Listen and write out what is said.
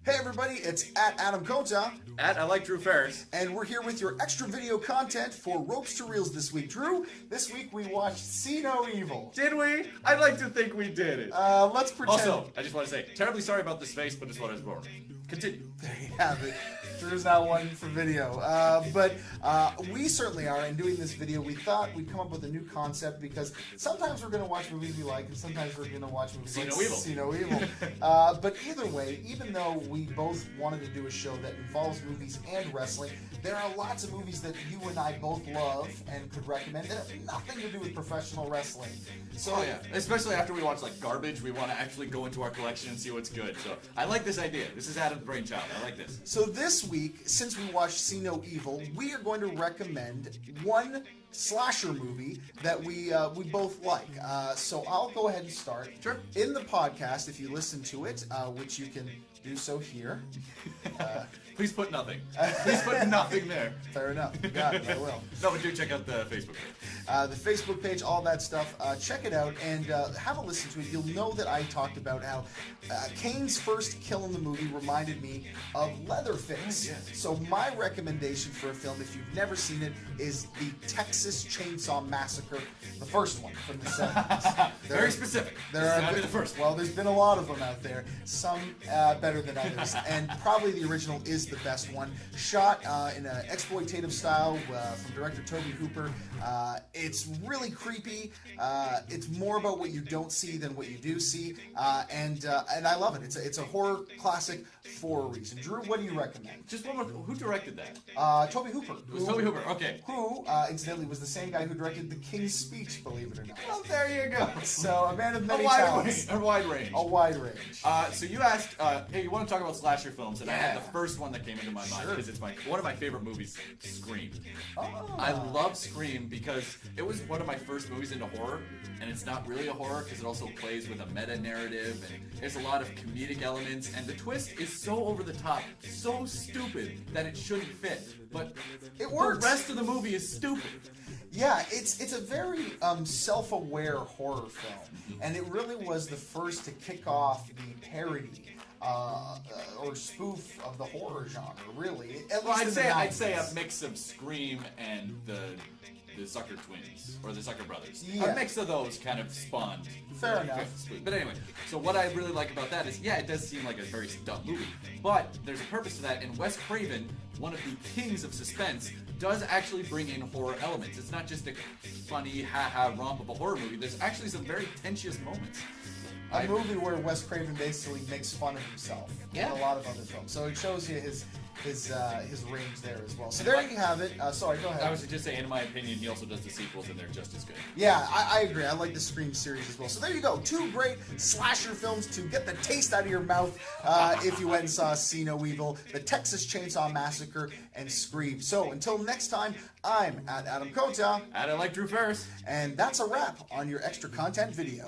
Hey everybody, it's at Adam Kota. At I Like Drew Ferris. And we're here with your extra video content for Ropes2Reels this week. Drew, this week we watched See No Evil. Did we? I'd like to think we did it. Let's pretend. Also, I just want to say, terribly sorry about this face, but it's what I was born. Continue. There you have it. Drew's not one for video. But we certainly are. In doing this video, we thought we'd come up with a new concept because sometimes we're going to watch movies we like and sometimes we're going to watch movies like See No Evil. But either way, even though we both wanted to do a show that involves movies and wrestling, there are lots of movies that you and I both love and could recommend that have nothing to do with professional wrestling. So, yeah, especially after we watch like garbage, we want to actually go into our collection and see what's good. So I like this idea. This is Adam's brainchild. I like this. So this week, since we watched See No Evil, we are going to recommend one slasher movie that we both like. So I'll go ahead and start. Sure. In the podcast, if you listen to it, which you can do so here. Please put nothing. Please put nothing there. Fair enough. You got it. I will. No, but do check out the Facebook page. The Facebook page, all that stuff. Check it out and have a listen to it. You'll know that I talked about how Kane's first kill in the movie reminded me of Leatherface. Yes. So my recommendation for a film, if you've never seen it, is the Texas Chainsaw Massacre, the first one from the 70s. Very specific. There are be the first. Well, there's been a lot of them out there. Some better than others, and probably the original is the best one. Shot in an exploitative style from director Tobe Hooper. It's really creepy. It's more about what you don't see than what you do see, and I love it. It's a horror classic for a reason. Drew, what do you recommend? Just one more. Who directed that? Tobe Hooper. It was Tobe Hooper. Okay. Who, incidentally, was the same guy who directed The King's Speech, believe it or not. Well, there you go. So, a man of many a wide talents. range. A wide range. A wide range. So you asked, hey, you want to talk about slasher films? And I had the first one that came into my mind because it's one of my favorite movies, Scream. Oh. I love Scream because it was one of my first movies into horror, and it's not really a horror because it also plays with a meta narrative, and there's a lot of comedic elements, and the twist is so over the top, so stupid that it shouldn't fit, but it works. The rest of the movie is stupid. Yeah, it's a very self-aware horror film, and it really was the first to kick off the parody or spoof of the horror genre. Really, I'd say a mix of Scream and the Zucker twins or the Zucker brothers. Yeah. A mix of those kind of spawned. Fair enough. But anyway, so what I really like about that is, yeah, it does seem like a very dumb movie, but there's a purpose to that, and Wes Craven, one of the kings of suspense, does actually bring in horror elements. It's not just a funny, ha-ha romp of a horror movie. There's actually some very tensious moments. A movie where Wes Craven basically makes fun of himself in a lot of other films. So it shows you his range there as well. So there you have it. Sorry, go ahead. I was just saying, in my opinion, he also does the sequels, and they're just as good. Yeah, I agree. I like the Scream series as well. So there you go. Two great slasher films to get the taste out of your mouth if you went and saw See No Evil, The Texas Chainsaw Massacre, and Scream. So until next time, I'm at Adam Kota. And I like Drew Ferris. And that's a wrap on your extra content video.